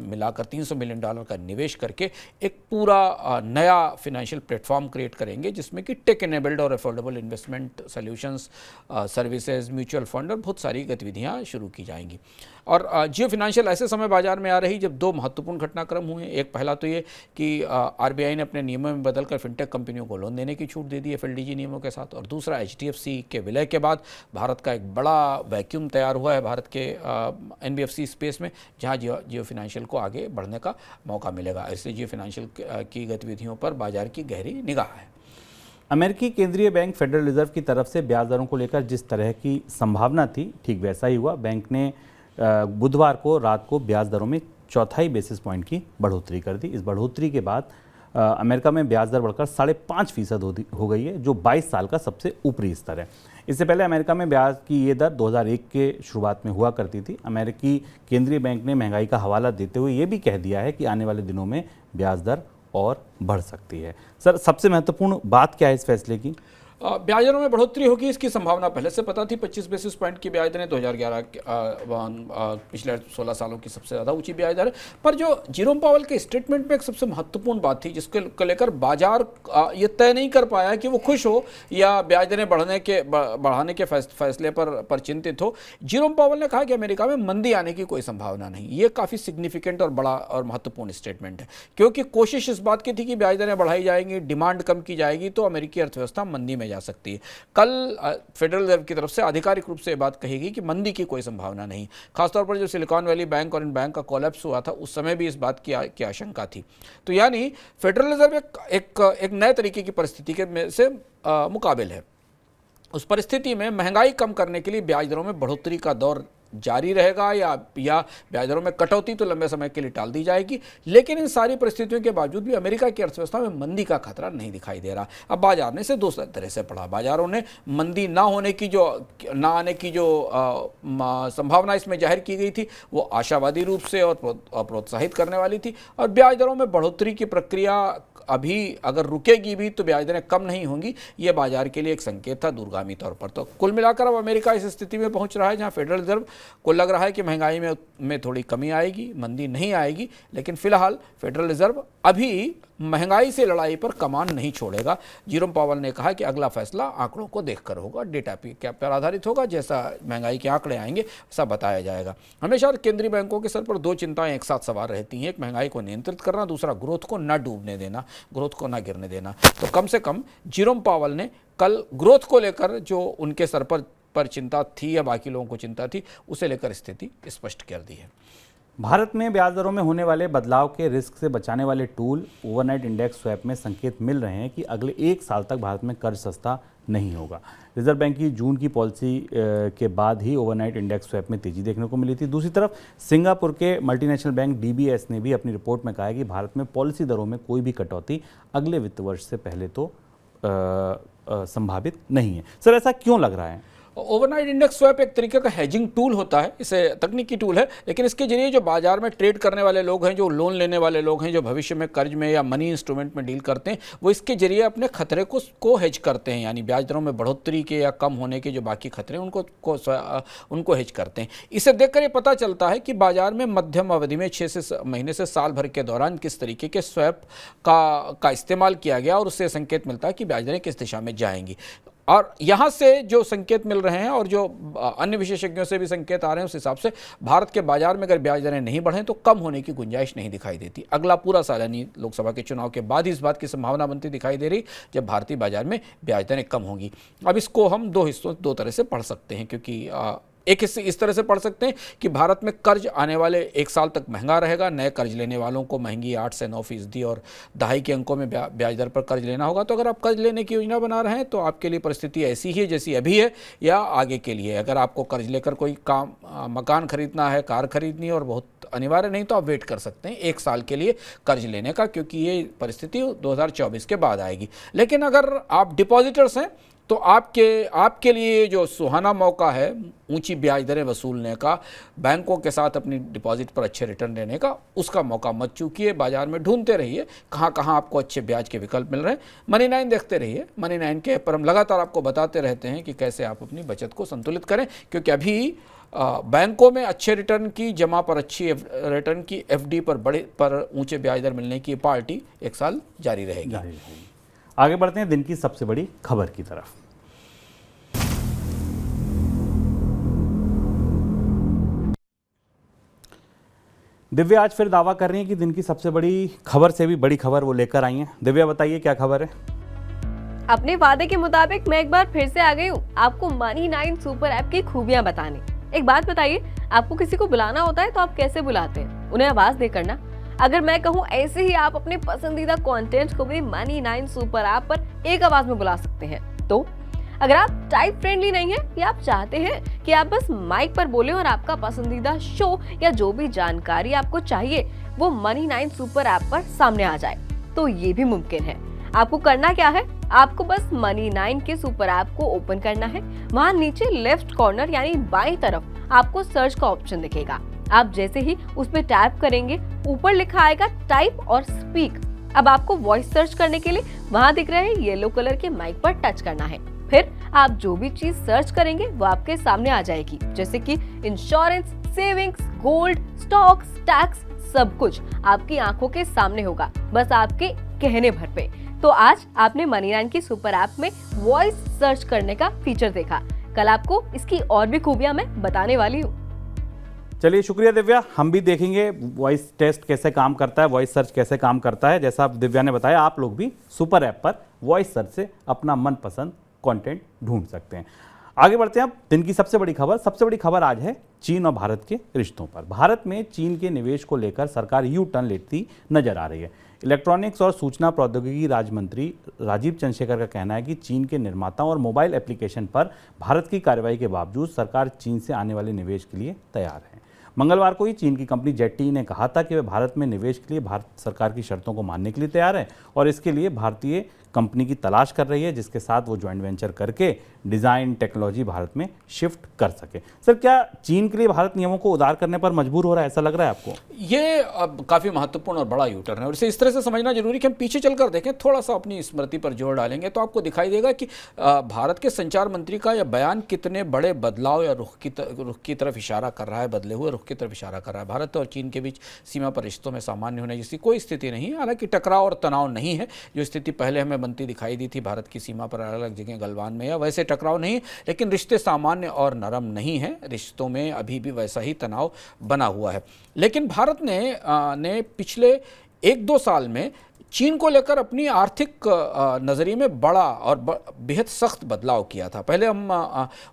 मिलाकर $300 मिलियन का निवेश करके एक पूरा नया फाइनेंशियल प्लेटफॉर्म क्रिएट करेंगे, जिसमें कि टेक एनेबल्ड और affordable investment solutions, services, mutual fund और बहुत सारी गतिविधियां शुरू की जाएंगी। और जियो फाइनेंशियल ऐसे समय बाजार में आ रही जब 2 महत्वपूर्ण घटनाक्रम हुए। एक पहला तो ये कि RBI ने अपने नियमों में बदलकर फिनटेक कंपनियों को लोन देने की छूट दे दी FLDG नियमों के साथ, और दूसरा HDFC के विलय के बाद भारत का एक बड़ा वैक्यूम तैयार हुआ है भारत के NBFC स्पेस में, जहाँ जियो फाइनेंशियल को आगे बढ़ने का मौका मिलेगा। इसलिए जियो फाइनेंशियल की गतिविधियों पर बाजार की गहरी निगाह है। अमेरिकी केंद्रीय बैंक फेडरल रिजर्व की तरफ से ब्याज दरों को लेकर जिस तरह की संभावना थी, ठीक वैसा ही हुआ। बैंक ने बुधवार को रात को ब्याज दरों में 1/4 बेसिस पॉइंट की बढ़ोतरी कर दी। इस बढ़ोतरी के बाद अमेरिका में ब्याज दर बढ़कर 5.5% हो गई है, जो 22 साल का सबसे ऊपरी स्तर है। इससे पहले अमेरिका में ब्याज की ये दर 2001 के शुरुआत में हुआ करती थी। अमेरिकी केंद्रीय बैंक ने महंगाई का हवाला देते हुए ये भी कह दिया है कि आने वाले दिनों में ब्याज दर और बढ़ सकती है। सर सबसे महत्वपूर्ण बात क्या है इस फैसले की? ब्याज दरों में बढ़ोतरी होगी, इसकी संभावना पहले से पता थी। 25 बेसिस पॉइंट की ब्याज दरें 2011 पिछले 16 सालों की सबसे ज़्यादा ऊंची ब्याज दर है। पर जो जेरोम पावेल के स्टेटमेंट में एक सबसे महत्वपूर्ण बात थी, जिसको लेकर बाजार ये तय नहीं कर पाया कि वो खुश हो या ब्याज दरें बढ़ाने के फैसले पर चिंतित हो। जेरोम पावेल ने कहा कि अमेरिका में मंदी आने की कोई संभावना नहीं। ये काफ़ी सिग्निफिकेंट और बड़ा और महत्वपूर्ण स्टेटमेंट है, क्योंकि कोशिश इस बात की थी कि ब्याज दरें बढ़ाई जाएंगी, डिमांड कम की जाएगी तो अमेरिकी अर्थव्यवस्था मंदी में जा सकती है। कल फेडरल रिजर्व की तरफ से आधिकारिक रूप से बात कही गई कि मंदी की कोई संभावना नहीं। खासतौर पर जो सिलिकॉन वैली बैंक और इन बैंक का कोलैप्स हुआ था उस समय भी इस बात की आशंका थी। तो यानी फेडरल रिजर्व एक नए तरीके की परिस्थिति के से मुकाबिल है। उस परिस्थिति में महंगाई कम करने के लिए ब्याज दरों में बढ़ोतरी का दौर जारी रहेगा या ब्याज दरों में कटौती तो लंबे समय के लिए टाल दी जाएगी। लेकिन इन सारी परिस्थितियों के बावजूद भी अमेरिका की अर्थव्यवस्था में मंदी का खतरा नहीं दिखाई दे रहा। अब बाजार ने इसे दो तरह से पढ़ा। बाजारों ने मंदी ना आने की जो संभावना इसमें जाहिर की गई थी वो आशावादी रूप से और प्रोत्साहित करने वाली थी, और ब्याज दरों में बढ़ोतरी की प्रक्रिया अभी अगर रुकेगी भी तो ब्याज दरें कम नहीं होंगी, ये बाजार के लिए एक संकेत था दूरगामी तौर पर। तो कुल मिलाकर अब अमेरिका इस स्थिति में पहुंच रहा है जहां फेडरल रिजर्व को लग रहा है कि महंगाई में थोड़ी कमी आएगी, मंदी नहीं आएगी, लेकिन फिलहाल फेडरल रिजर्व अभी महंगाई से लड़ाई पर कमान नहीं छोड़ेगा। जेरोम पावेल ने कहा कि अगला फैसला आंकड़ों को देखकर होगा, डेटा पर आधारित होगा, जैसा महंगाई के आंकड़े आएंगे वैसा बताया जाएगा। हमेशा केंद्रीय बैंकों के सर पर दो चिंताएं एक साथ सवार रहती हैं, एक महंगाई को नियंत्रित करना, दूसरा ग्रोथ को न डूबने देना, ग्रोथ को न गिरने देना। तो कम से कम जेरोम पावेल ने कल ग्रोथ को लेकर जो उनके सर पर चिंता थी या बाकी लोगों को चिंता थी उसे लेकर स्थिति स्पष्ट कर दी है। भारत में ब्याज दरों में होने वाले बदलाव के रिस्क से बचाने वाले टूल ओवरनाइट इंडेक्स स्वैप में संकेत मिल रहे हैं कि अगले एक साल तक भारत में कर्ज सस्ता नहीं होगा। रिजर्व बैंक की जून की पॉलिसी के बाद ही ओवरनाइट इंडेक्स स्वैप में तेजी देखने को मिली थी। दूसरी तरफ सिंगापुर के मल्टीनेशनल बैंक DBS ने भी अपनी रिपोर्ट में कहा है कि भारत में पॉलिसी दरों में कोई भी कटौती अगले वित्त वर्ष से पहले तो संभावित नहीं है। सर, ऐसा क्यों लग रहा है? ओवरनाइट इंडेक्स स्वैप एक तरीके का हेजिंग टूल होता है, इसे तकनीकी टूल है, लेकिन इसके जरिए जो बाजार में ट्रेड करने वाले लोग हैं, जो लोन लेने वाले लोग हैं, जो भविष्य में कर्ज में या मनी इंस्ट्रूमेंट में डील करते हैं, वो इसके जरिए अपने खतरे को हेज करते हैं, यानी ब्याज दरों में बढ़ोतरी के या कम होने के जो बाकी खतरे हैं उनको हेज करते हैं। इसे देखकर ये पता चलता है कि बाजार में मध्यम अवधि में 6 महीने से साल भर के दौरान किस तरीके के स्वैप का इस्तेमाल किया गया, और उससे संकेत मिलता है कि ब्याज दरें किस दिशा में जाएंगी। और यहाँ से जो संकेत मिल रहे हैं और जो अन्य विशेषज्ञों से भी संकेत आ रहे हैं उस हिसाब से भारत के बाजार में अगर ब्याज दरें नहीं बढ़ें तो कम होने की गुंजाइश नहीं दिखाई देती। अगला पूरा साल यानी लोकसभा के चुनाव के बाद ही इस बात की संभावना बनती दिखाई दे रही जब भारतीय बाजार में ब्याज दरें कम होंगी। अब इसको हम दो तरह से पढ़ सकते हैं, क्योंकि एक इस तरह से पढ़ सकते हैं कि भारत में कर्ज आने वाले एक साल तक महंगा रहेगा, नए कर्ज लेने वालों को महंगी 8 से 9% और दहाई के अंकों में ब्याज दर पर कर्ज लेना होगा। तो अगर आप कर्ज लेने की योजना बना रहे हैं तो आपके लिए परिस्थिति ऐसी ही है जैसी अभी है या आगे के लिए। अगर आपको कर्ज लेकर कोई मकान खरीदना है, कार खरीदनी है और बहुत अनिवार्य नहीं तो आप वेट कर सकते हैं 1 साल के लिए कर्ज लेने का, क्योंकि ये परिस्थिति 2024 के बाद आएगी। लेकिन अगर आप डिपॉजिटर्स हैं तो आपके लिए जो सुहाना मौका है ऊंची ब्याज दरें वसूलने का, बैंकों के साथ अपनी डिपॉजिट पर अच्छे रिटर्न लेने का, उसका मौका मत चूकिए। बाजार में ढूंढते रहिए कहाँ कहाँ आपको अच्छे ब्याज के विकल्प मिल रहे हैं। मनी 9 देखते रहिए, मनी 9 के पर हम लगातार आपको बताते रहते हैं कि कैसे आप अपनी बचत को संतुलित करें, क्योंकि अभी बैंकों में अच्छे रिटर्न की, जमा पर अच्छी रिटर्न की, FD पर ऊंचे ब्याज दर मिलने की पार्टी 1 साल जारी रहेगी। आगे बढ़ते हैं दिन की सबसे बड़ी खबर की तरफ। दिव्या आज फिर दावा कर रही हैं कि दिन की सबसे बड़ी खबर से भी बड़ी खबर वो लेकर आई हैं। दिव्या बताइए क्या खबर है? अपने वादे के मुताबिक मैं एक बार फिर से आ गई हूँ आपको मनी 9 सुपर ऐप की खूबियां बताने। एक बात बताइए, आपको किसी को बुलाना होता है तो आप कैसे बुलाते हैं? उन्हें आवाज देकर ना। अगर मैं कहूँ ऐसे ही आप अपने पसंदीदा कंटेंट को भी मनी 9 सुपर ऐप पर एक आवाज में बुला सकते हैं। तो अगर आप टाइप फ्रेंडली नहीं है या आप चाहते हैं कि आप बस माइक पर बोले और आपका पसंदीदा शो या जो भी जानकारी आपको चाहिए वो मनी 9 सुपर ऐप पर सामने आ जाए, तो ये भी मुमकिन है। आपको करना क्या है, आपको बस मनी 9 के सुपर ऐप को ओपन करना है। वहाँ नीचे लेफ्ट कॉर्नर यानी बाईं तरफ आपको सर्च का ऑप्शन दिखेगा। आप जैसे ही उस पर टैप करेंगे ऊपर लिखा आएगा टाइप और स्पीक। अब आपको वॉइस सर्च करने के लिए वहाँ दिख रहे येलो कलर के माइक पर टच करना है। फिर आप जो भी चीज सर्च करेंगे वो आपके सामने आ जाएगी, जैसे कि insurance, savings, gold, stocks, tax, सब कुछ आपकी आंखों के सामने होगा, बस आपके कहने भर पे। तो आज आपने मनी 9 की सुपर ऐप में वॉइस सर्च करने का फीचर देखा, कल आपको इसकी और भी खूबियां मैं बताने वाली हूँ। चलिए शुक्रिया दिव्या, हम भी देखेंगे वॉइस टेस्ट कैसे काम करता है, वॉइस सर्च कैसे काम करता है। जैसा दिव्या ने बताया, आप लोग भी सुपर ऐप पर वॉइस सर्च से अपना मनपसंद कंटेंट ढूंढ सकते हैं। आगे बढ़ते हैं अब दिन की सबसे बड़ी खबर आज है चीन और भारत के रिश्तों पर। भारत में चीन के निवेश को लेकर सरकार यू टर्न लेती नजर आ रही है। इलेक्ट्रॉनिक्स और सूचना प्रौद्योगिकी राज्य मंत्री राजीव चंद्रशेखर का कहना है कि चीन के निर्माताओं और मोबाइल एप्लीकेशन पर भारत की कार्रवाई के बावजूद सरकार चीन से आने वाले निवेश के लिए तैयार है। मंगलवार को ही चीन की कंपनी जेटटी ने कहा था कि वे भारत में निवेश के लिए भारत सरकार की शर्तों को मानने के लिए तैयार है और इसके लिए भारतीय कंपनी की तलाश कर रही है जिसके साथ वो ज्वाइंट वेंचर करके डिज़ाइन टेक्नोलॉजी भारत में शिफ्ट कर सके। सर, क्या चीन के लिए भारत नियमों को उदार करने पर मजबूर हो रहा है, ऐसा लग रहा है आपको? ये अब काफ़ी महत्वपूर्ण और बड़ा यूटर्न है और इसे इस तरह से समझना जरूरी कि हम पीछे चलकर देखें, थोड़ा सा अपनी स्मृति पर जोर डालेंगे तो आपको दिखाई देगा कि भारत के संचार मंत्री का यह बयान कितने बड़े बदलाव या रुख की तरफ इशारा कर रहा है, बदले हुए रुख की तरफ इशारा कर रहा है। भारत और चीन के बीच सीमा पर रिश्तों में सामान्य होने जैसी कोई स्थिति नहीं है। हालांकि टकराव और तनाव नहीं है, जो स्थिति पहले हमें बनती दिखाई दी थी भारत की सीमा पर अलग अलग जगह गलवान में, या वैसे टकराव नहीं है, लेकिन रिश्ते सामान्य और नरम नहीं हैं। रिश्तों में अभी भी वैसा ही तनाव बना हुआ है। लेकिन भारत ने पिछले 1-2 साल में चीन को लेकर अपनी आर्थिक नज़रिए में बड़ा और बेहद सख्त बदलाव किया था। पहले हम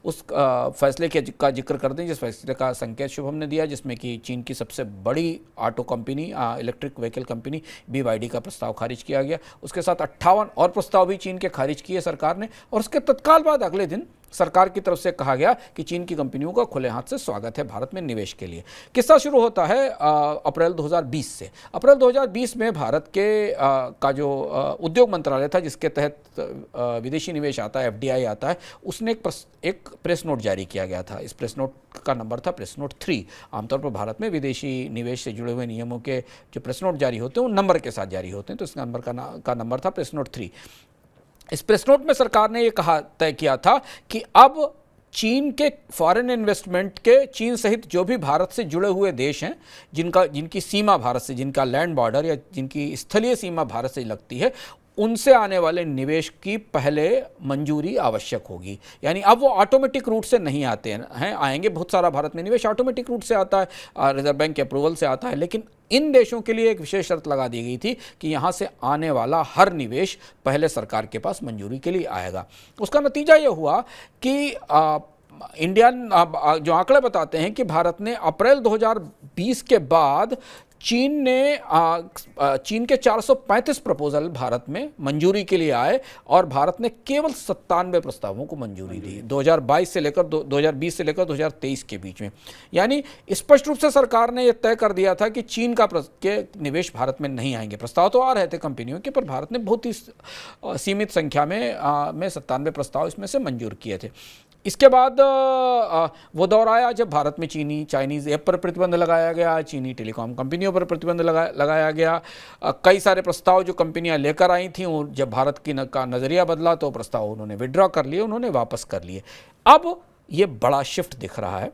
उस फैसले का जिक्र करते हैं जिस फैसले का संकेत शुभम ने दिया, जिसमें कि चीन की सबसे बड़ी auto company electric vehicle company BYD का प्रस्ताव खारिज किया गया। उसके साथ 58 और प्रस्ताव भी चीन के खारिज किए सरकार ने, और उसके तत्काल बाद अगले दिन सरकार की तरफ से कहा गया कि चीन की कंपनियों का खुले हाथ से स्वागत है भारत में निवेश के लिए। किस्सा शुरू होता है अप्रैल 2020 से। अप्रैल 2020 में भारत का जो उद्योग मंत्रालय था, जिसके तहत विदेशी निवेश आता है, FDI आता है, उसने एक प्रेस नोट जारी किया गया था। इस प्रेस नोट का नंबर था प्रेस नोट 3। आमतौर पर भारत में विदेशी निवेश से जुड़े हुए नियमों के जो प्रेस नोट जारी होते हैं वो नंबर के साथ जारी होते हैं, तो इस नंबर का नंबर था प्रेस नोट 3। इस प्रेस नोट में सरकार ने यह तय किया था कि अब चीन के फॉरेन इन्वेस्टमेंट के, चीन सहित जो भी भारत से जुड़े हुए देश हैं, जिनकी सीमा भारत से, जिनका लैंड बॉर्डर या जिनकी स्थलीय सीमा भारत से लगती है, उनसे आने वाले निवेश की पहले मंजूरी आवश्यक होगी। यानी अब वो ऑटोमेटिक रूट से नहीं आते हैं, आएंगे। बहुत सारा भारत में निवेश ऑटोमेटिक रूट से आता है, रिजर्व बैंक के अप्रूवल से आता है, लेकिन इन देशों के लिए एक विशेष शर्त लगा दी गई थी कि यहाँ से आने वाला हर निवेश पहले सरकार के पास मंजूरी के लिए आएगा। उसका नतीजा ये हुआ कि इंडियन जो आंकड़े बताते हैं कि भारत ने अप्रैल 2020 के बाद चीन के 435 प्रपोजल भारत में मंजूरी के लिए आए और भारत ने केवल 97 प्रस्तावों को मंजूरी दी 2020 से लेकर 2023 के बीच में। यानी स्पष्ट रूप से सरकार ने यह तय कर दिया था कि चीन के निवेश भारत में नहीं आएंगे। प्रस्ताव तो आ रहे थे कंपनियों के, पर भारत ने बहुत ही सीमित संख्या में 97 प्रस्ताव इसमें से मंजूर किए थे। इसके बाद वो दौर आया जब भारत में चाइनीज़ ऐप पर प्रतिबंध लगाया गया, चीनी टेलीकॉम कंपनियों पर प्रतिबंध लगाया गया। कई सारे प्रस्ताव जो कंपनियां लेकर आई थीं, जब भारत का नज़रिया बदला तो प्रस्ताव उन्होंने विड्रॉ कर लिए, उन्होंने वापस कर लिए। अब ये बड़ा शिफ्ट दिख रहा है।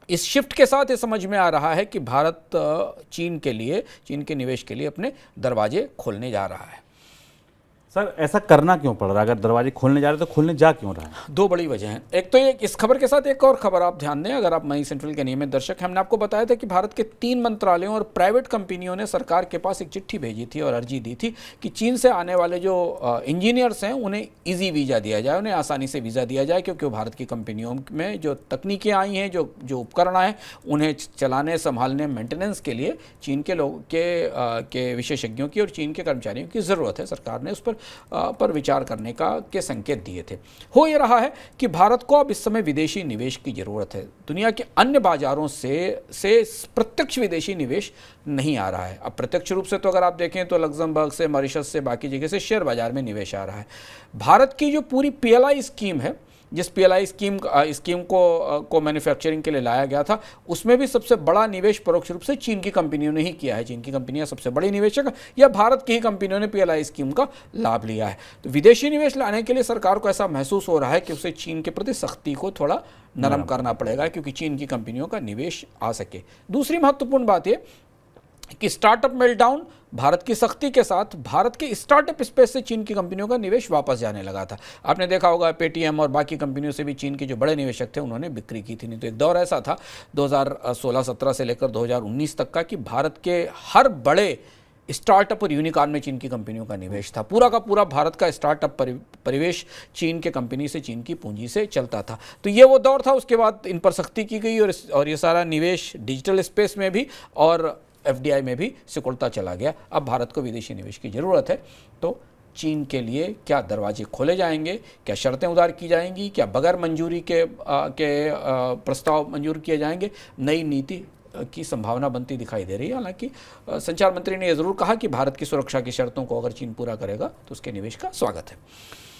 इस शिफ्ट के साथ ये समझ में आ रहा है कि भारत चीन के निवेश के लिए अपने दरवाजे खोलने जा रहा है। सर, ऐसा करना क्यों पड़ रहा है? अगर दरवाजे खोलने जा रहे हैं तो खोलने जा क्यों रहा है? 2 बड़ी वजह हैं। एक तो ये, इस खबर के साथ एक और खबर आप ध्यान दें, अगर आप मनी सेंट्रल के नियमित दर्शक हैं, हमने आपको बताया था कि भारत के 3 मंत्रालयों और प्राइवेट कंपनियों ने सरकार के पास एक चिट्ठी भेजी थी और अर्जी दी थी कि चीन से आने वाले जो इंजीनियर्स हैं उन्हें ईजी वीज़ा दिया जाए, उन्हें आसानी से वीज़ा दिया जाए, क्योंकि वो भारत की कंपनियों में जो तकनीकें आई हैं, जो उपकरण आए, उन्हें चलाने, संभालने, मेंटेनेंस के लिए चीन के लोग के विशेषज्ञों की और चीन के कर्मचारियों की ज़रूरत है। सरकार ने उस पर विचार करने के संकेत दिए थे। हो ये रहा है कि भारत को अब इस समय विदेशी निवेश की ज़रूरत है। दुनिया के अन्य बाजारों से प्रत्यक्ष विदेशी निवेश नहीं आ रहा है। अब प्रत्यक्ष रूप से तो अगर आप देखें तो लग्जमबर्ग से, मॉरिशस से, बाकी जगह से शेयर बाजार में निवेश आ रहा है। भारत की जो पूरी PLI स्कीम है, जिस PLI स्कीम को मैन्युफैक्चरिंग के लिए लाया गया था, उसमें भी सबसे बड़ा निवेश परोक्ष रूप से चीन की कंपनियों ने ही किया है। चीन की कंपनियां सबसे बड़ी निवेशक, या भारत की ही कंपनियों ने PLI स्कीम का लाभ लिया है। तो विदेशी निवेश लाने के लिए सरकार को ऐसा महसूस हो रहा है कि उसे चीन के प्रति सख्ती को थोड़ा नरम करना पड़ेगा, क्योंकि चीन की कंपनियों का निवेश आ सके। दूसरी महत्वपूर्ण बात यह कि स्टार्टअप मेल्टडाउन, भारत की सख्ती के साथ भारत के स्टार्टअप स्पेस से चीन की कंपनियों का निवेश वापस जाने लगा था। आपने देखा होगा पेटीएम और बाकी कंपनियों से भी चीन के जो बड़े निवेशक थे उन्होंने बिक्री की थी। नहीं तो एक दौर ऐसा था 2016-17 से लेकर 2019 तक का कि भारत के हर बड़े स्टार्टअप और यूनिकॉर्न में चीन की कंपनियों का निवेश था। पूरा का पूरा भारत का स्टार्टअप परिवेश चीन के कंपनी से, चीन की पूंजी से चलता था। तो ये वो दौर था। उसके बाद इन पर सख्ती की गई और ये सारा निवेश डिजिटल स्पेस में भी और FDI में भी सिकुड़ता चला गया। अब भारत को विदेशी निवेश की ज़रूरत है। तो चीन के लिए क्या दरवाजे खोले जाएंगे, क्या शर्तें उधार की जाएंगी, क्या बगैर मंजूरी के प्रस्ताव मंजूर किए जाएंगे, नई नीति की संभावना बनती दिखाई दे रही है। हालांकि संचार मंत्री ने यह ज़रूर कहा कि भारत की सुरक्षा की शर्तों को अगर चीन पूरा करेगा तो उसके निवेश का स्वागत है।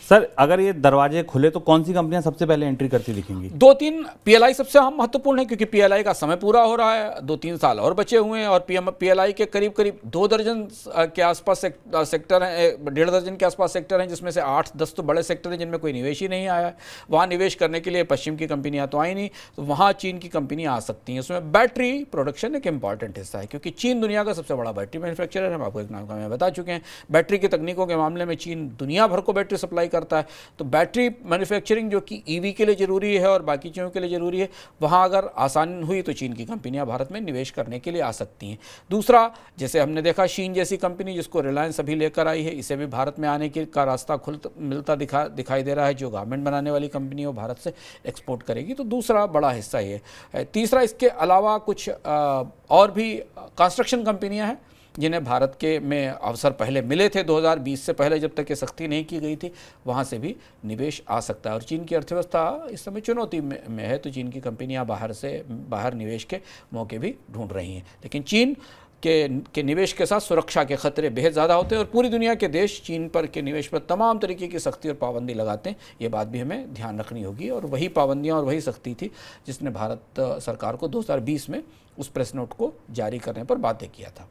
सर, अगर ये दरवाजे खुले तो कौन सी कंपनियां सबसे पहले एंट्री करती दिखेंगी? 2-3 PLI सबसे महत्वपूर्ण है, क्योंकि PLI का समय पूरा हो रहा है, 2-3 साल और बचे हुए हैं और PLI के करीब 2 दर्जन के आसपास सेक्टर हैं, 1.5 दर्जन के आसपास सेक्टर हैं, जिसमें से 8-10 तो बड़े सेक्टर हैं जिनमें कोई निवेश ही नहीं आया है। वहाँ निवेश करने के लिए पश्चिम की कंपनियाँ तो आई नहीं, तो वहाँ चीन की कंपनियाँ आ सकती हैं। उसमें बैटरी प्रोडक्शन एक इंपॉर्टेंट हिस्सा है, क्योंकि चीन दुनिया का सबसे बड़ा बैटरी मैन्युफैक्चरर है। हम आपको एक नाम का मैं बता चुके हैं। बैटरी की तकनीकों के मामले में चीन दुनिया भर को बैटरी सप्लाई करता है। तो बैटरी मैन्युफैक्चरिंग जो कि EV के लिए ज़रूरी है और बाकी चीज़ों के लिए ज़रूरी है, वहाँ अगर आसान हुई तो चीन की कंपनियाँ भारत में निवेश करने के लिए आ सकती हैं। दूसरा, जैसे हमने देखा शीन जैसी कंपनी जिसको रिलायंस अभी लेकर आई है, इसे भी भारत में आने का रास्ता मिलता दिखाई दे रहा है। जो गारमेंट बनाने वाली कंपनी है वो भारत से एक्सपोर्ट करेगी। तो दूसरा बड़ा हिस्सा ये है। तीसरा, इसके अलावा कुछ और भी कंस्ट्रक्शन कंपनियाँ हैं जिन्हें भारत के में अवसर पहले मिले थे 2020 से पहले, जब तक ये सख्ती नहीं की गई थी। वहाँ से भी निवेश आ सकता है। और चीन की अर्थव्यवस्था इस समय चुनौती में है, तो चीन की कंपनियाँ बाहर निवेश के मौके भी ढूंढ रही हैं। लेकिन चीन के निवेश के साथ सुरक्षा के खतरे बेहद ज़्यादा होते हैं और पूरी दुनिया के देश चीन पर के निवेश पर तमाम तरीके की सख्ती और पाबंदी लगाते हैं। ये बात भी हमें ध्यान रखनी होगी। और वही पाबंदियाँ और वही सख्ती थी जिसने भारत सरकार को 2020 में उस प्रेस नोट को जारी करने पर बाध्य किया था।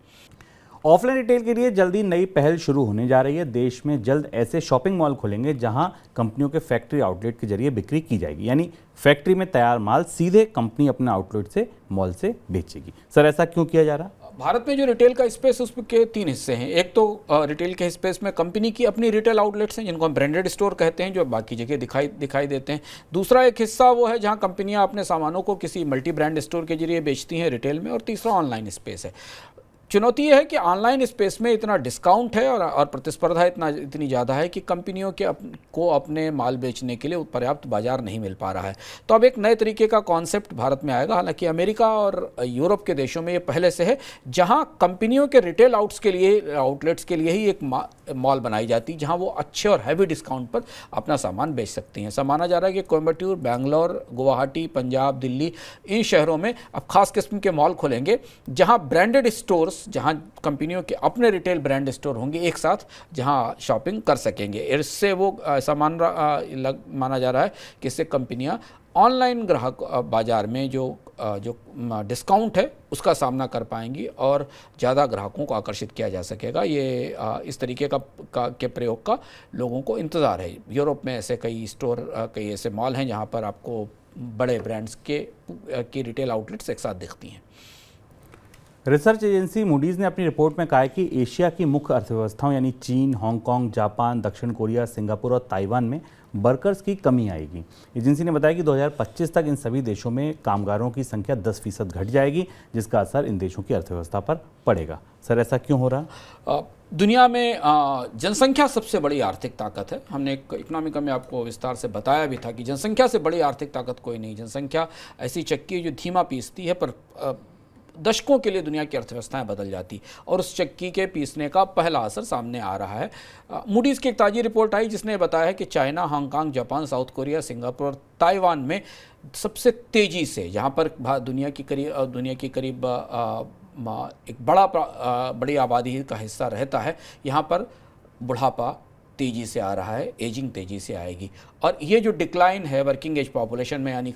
ऑफलाइन रिटेल के लिए जल्दी नई पहल शुरू होने जा रही है। देश में जल्द ऐसे शॉपिंग मॉल खुलेंगे जहां कंपनियों के फैक्ट्री आउटलेट के जरिए बिक्री की जाएगी, यानी फैक्ट्री में तैयार माल सीधे कंपनी अपने आउटलेट से मॉल से बेचेगी। सर, ऐसा क्यों किया जा रहा? भारत में जो रिटेल का स्पेस उसके 3 हिस्से हैं। एक तो रिटेल के स्पेस में कंपनी की अपनी रिटेल आउटलेट्स हैं जिनको हम ब्रांडेड स्टोर कहते हैं, जो बाकी जगह दिखाई देते हैं। दूसरा एक हिस्सा वो है जहां कंपनियां अपने सामानों को किसी मल्टी ब्रांड स्टोर के जरिए बेचती हैं रिटेल में। और तीसरा ऑनलाइन स्पेस है। चुनौती यह है कि ऑनलाइन स्पेस में इतना डिस्काउंट है और प्रतिस्पर्धा इतनी ज़्यादा है कि कंपनियों को अपने माल बेचने के लिए पर्याप्त बाजार नहीं मिल पा रहा है। तो अब एक नए तरीके का कॉन्सेप्ट भारत में आएगा। हालांकि अमेरिका और यूरोप के देशों में ये पहले से है, जहां कंपनियों के रिटेल आउटलेट्स के लिए ही एक मॉल बनाई जाती, जहां वो अच्छे और हैवी डिस्काउंट पर अपना सामान बेच सकती हैं। माना जा रहा है कि कोयम्बटूर, बेंगलोर, गुवाहाटी, पंजाब, दिल्ली, इन शहरों में अब खास किस्म के मॉल खुलेंगे जहां ब्रांडेड स्टोर्स, जहां कंपनियों के अपने रिटेल ब्रांड स्टोर होंगे एक साथ, जहां शॉपिंग कर सकेंगे। इससे वो माना जा रहा है कि इससे कंपनियां ऑनलाइन ग्राहक बाजार में जो डिस्काउंट है उसका सामना कर पाएंगी और ज़्यादा ग्राहकों को आकर्षित किया जा सकेगा। ये इस तरीके के प्रयोग का लोगों को इंतज़ार है। यूरोप में ऐसे कई ऐसे मॉल हैं जहां पर आपको बड़े ब्रांड्स की रिटेल आउटलेट्स एक साथ दिखती हैं। रिसर्च एजेंसी मूडीज ने अपनी रिपोर्ट में कहा है कि एशिया की मुख्य अर्थव्यवस्थाओं यानी चीन, हांगकांग, जापान, दक्षिण कोरिया, सिंगापुर और ताइवान में वर्कर्स की कमी आएगी। एजेंसी ने बताया कि 2025 तक इन सभी देशों में कामगारों की संख्या 10% घट जाएगी, जिसका असर इन देशों की अर्थव्यवस्था पर पड़ेगा। सर, ऐसा क्यों हो रहा? दुनिया में जनसंख्या सबसे बड़ी आर्थिक ताकत है। हमने इकोनॉमिका में आपको विस्तार से बताया भी था कि जनसंख्या से बड़ी आर्थिक ताकत कोई नहीं। जनसंख्या ऐसी चक्की है जो धीमा पीसती है, पर दशकों के लिए दुनिया की अर्थव्यवस्थाएं बदल जाती, और उस चक्की के पीसने का पहला असर सामने आ रहा है। मूडीज़ की एक ताज़ी रिपोर्ट आई जिसने बताया है कि China, Hong Kong, Japan, south Korea, Singapore और ताइवान में सबसे तेज़ी से, जहां पर दुनिया की करीब एक बड़ी आबादी का हिस्सा रहता है, यहाँ पर बुढ़ापा तेज़ी से आ रहा है, एजिंग तेज़ी से आएगी। और ये जो डिक्लाइन है वर्किंग एज पॉपुलेशन में, यानी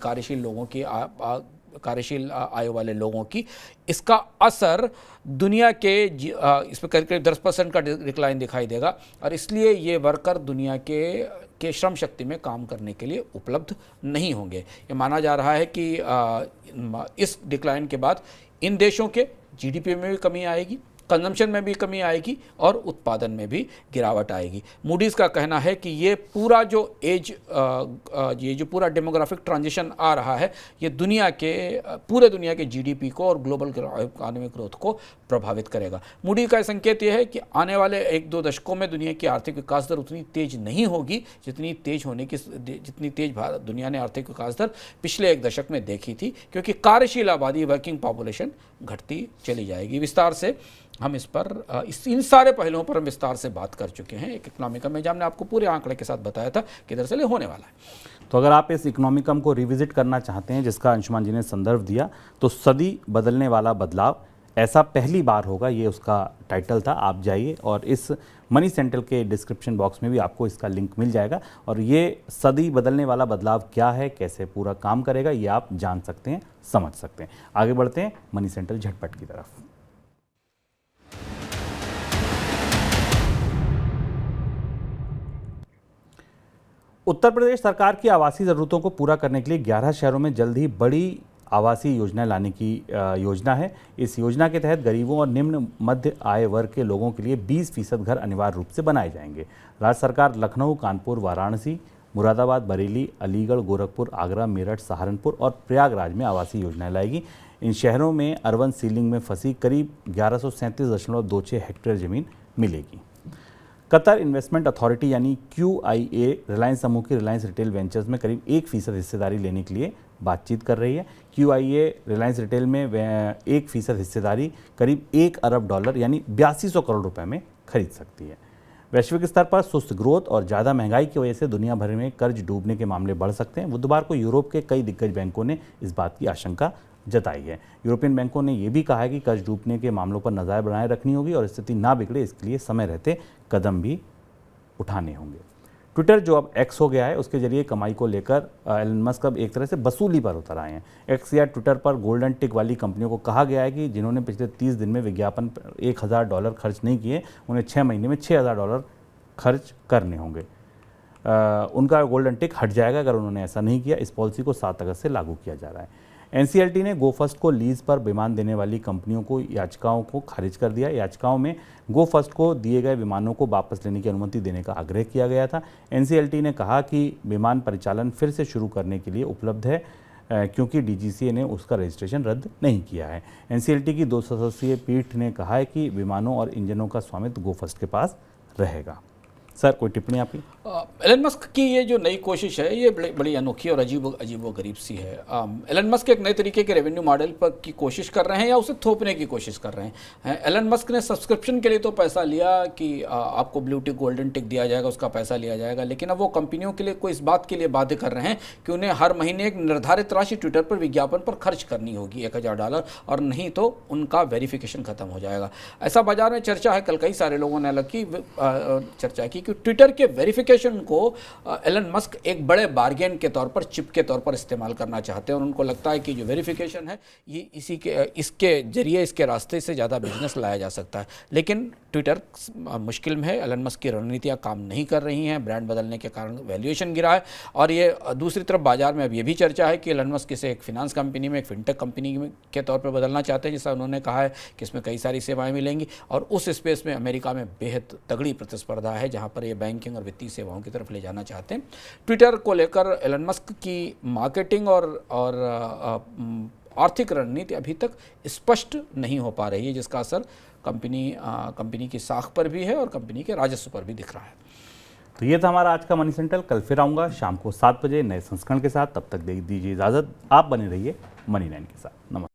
कार्यशील आयु वाले लोगों की, इसका असर दुनिया के इस पर करीब 10% का डिक्लाइन दिखाई देगा। और इसलिए ये वर्कर दुनिया के श्रम शक्ति में काम करने के लिए उपलब्ध नहीं होंगे। ये माना जा रहा है कि इस डिक्लाइन के बाद इन देशों के GDP में भी कमी आएगी कंजम्पशन में भी कमी आएगी और उत्पादन में भी गिरावट आएगी। मूडीज़ का कहना है कि ये पूरा जो ये जो पूरा डेमोग्राफिक ट्रांजिशन आ रहा है, ये पूरे दुनिया के जीडीपी को और ग्लोबल इकोनॉमिक ग्रोथ को प्रभावित करेगा। मूडी का संकेत यह है कि आने वाले 1-2 दशकों में दुनिया की आर्थिक विकास दर उतनी तेज नहीं होगी जितनी तेज दुनिया ने आर्थिक विकास दर पिछले 1 दशक में देखी थी, क्योंकि कार्यशील आबादी, वर्किंग पॉपुलेशन घटती चली जाएगी। विस्तार से हम इन सारे पहलुओं पर हम विस्तार से बात कर चुके हैं। एक इकोनॉमिकम में हमने आपको पूरे आंकड़े के साथ बताया था कि दरअसल ये होने वाला है। तो अगर आप इस इकोनॉमिकम को रिविजिट करना चाहते हैं, जिसका अंशुमान जी ने संदर्भ दिया, तो सदी बदलने वाला बदलाव ऐसा पहली बार होगा, ये उसका टाइटल था। आप जाइए और इस मनी सेंट्रल के डिस्क्रिप्शन बॉक्स में भी आपको इसका लिंक मिल जाएगा, और ये सदी बदलने वाला बदलाव क्या है, कैसे पूरा काम करेगा, ये आप जान सकते हैं, समझ सकते हैं। आगे बढ़ते हैं मनी सेंट्रल झटपट की तरफ। उत्तर प्रदेश सरकार की आवासीय ज़रूरतों को पूरा करने के लिए 11 शहरों में जल्द ही बड़ी आवासीय योजना लाने की योजना है। इस योजना के तहत गरीबों और निम्न मध्य आय वर्ग के लोगों के लिए 20% घर अनिवार्य रूप से बनाए जाएंगे। राज्य सरकार लखनऊ, कानपुर, वाराणसी, मुरादाबाद, बरेली, अलीगढ़, गोरखपुर, आगरा, मेरठ, सहारनपुर और प्रयागराज में आवासीय योजनाएं लाएगी। इन शहरों में अर्बन सीलिंग में फंसी करीब 1137.26 हेक्टेयर जमीन मिलेगी। कतर इन्वेस्टमेंट अथॉरिटी यानी QIA रिलायंस समूह की रिलायंस रिटेल वेंचर्स में करीब 1% हिस्सेदारी लेने के लिए बातचीत कर रही है। QIA रिलायंस रिटेल में 1% हिस्सेदारी करीब $1 अरब यानी 8200 करोड़ रुपए में खरीद सकती है। वैश्विक स्तर पर सुस्त ग्रोथ और ज़्यादा महंगाई की वजह से दुनिया भर में कर्ज डूबने के मामले बढ़ सकते हैं। बुधवार को यूरोप के कई दिग्गज बैंकों ने इस बात की आशंका जताई है। यूरोपियन बैंकों ने यह भी कहा है कि कर्ज डूबने के मामलों पर नजर बनाए रखनी होगी और स्थिति ना बिगड़े इसके लिए समय रहते कदम भी उठाने होंगे। ट्विटर, जो अब एक्स हो गया है, उसके जरिए कमाई को लेकर एलन मस्क अब एक तरह से वसूली पर उतर आए हैं। एक्स या ट्विटर पर गोल्डन टिक वाली कंपनियों को कहा गया है कि जिन्होंने पिछले 30 दिन में विज्ञापन पर $1000 खर्च नहीं किए, उन्हें 6 महीने में $6000 खर्च करने होंगे। उनका गोल्डन टिक हट जाएगा अगर उन्होंने ऐसा नहीं किया। इस पॉलिसी को 7 अगस्त से लागू किया जा रहा है। NCLT ने गो फर्स्ट को लीज पर विमान देने वाली कंपनियों को याचिकाओं को खारिज कर दिया। याचिकाओं में गो फर्स्ट को दिए गए विमानों को वापस लेने की अनुमति देने का आग्रह किया गया था। NCLT ने कहा कि विमान परिचालन फिर से शुरू करने के लिए उपलब्ध है, क्योंकि DGCA ने उसका रजिस्ट्रेशन रद्द नहीं किया है। NCLT की 2 सदस्यीय पीठ ने कहा है कि विमानों और इंजनों का स्वामित्व गो फर्स्ट के पास रहेगा। सर, कोई टिप्पणी आपकी? एलन मस्क की ये जो नई कोशिश है, ये बड़ी अनोखी और अजीब व गरीब सी है। एलन मस्क एक नए तरीके के रेवेन्यू मॉडल पर की कोशिश कर रहे हैं या उसे थोपने की कोशिश कर रहे हैं। एलन मस्क ने सब्सक्रिप्शन के लिए तो पैसा लिया कि आपको ब्लू टिक, गोल्डन टिक दिया जाएगा, उसका पैसा लिया जाएगा, लेकिन अब वो कंपनियों के लिए कोई इस बात के लिए बाध्य कर रहे हैं कि उन्हें हर महीने एक निर्धारित राशि ट्विटर पर विज्ञापन पर खर्च करनी होगी, $1000, और नहीं तो उनका वेरिफिकेशन खत्म हो जाएगा। ऐसा बाजार में चर्चा है। कल कई सारे लोगों ने अलग की चर्चा की कि ट्विटर के वेरिफिकेशन को एलन मस्क एक बड़े बार्गेन के तौर पर, चिप के तौर पर इस्तेमाल करना चाहते हैं, और उनको लगता है कि जो वेरिफिकेशन है ये इसके जरिए, इसके रास्ते से ज़्यादा बिजनेस लाया जा सकता है। लेकिन ट्विटर मुश्किल में है। एलन मस्क की रणनीतियाँ काम नहीं कर रही हैं, ब्रांड बदलने के कारण वैल्यूएशन गिरा है। और ये दूसरी तरफ बाजार में अब ये भी चर्चा है कि एलन मस्क इसे एक फिनेंस कंपनी में, एक फिनटेक कंपनी के तौर पर बदलना चाहते हैं, जैसा उन्होंने कहा है कि इसमें कई सारी सेवाएं मिलेंगी, और उस स्पेस में अमेरिका में बेहद तगड़ी प्रतिस्पर्धा है, जहाँ पर ये बैंकिंग और वित्तीय सेवाओं की तरफ ले जाना चाहते हैं। ट्विटर को लेकर एलन मस्क की मार्केटिंग और आर्थिक रणनीति अभी तक स्पष्ट नहीं हो पा रही है, जिसका असर कंपनी की साख पर भी है और कंपनी के राजस्व पर भी दिख रहा है। तो ये था हमारा आज का मनी सेंट्रल। कल फिर आऊँगा शाम को 7 बजे नए संस्करण के साथ। तब तक दे दीजिए इजाज़त। आप बने रहिए मनी 9 के साथ। नमस्कार।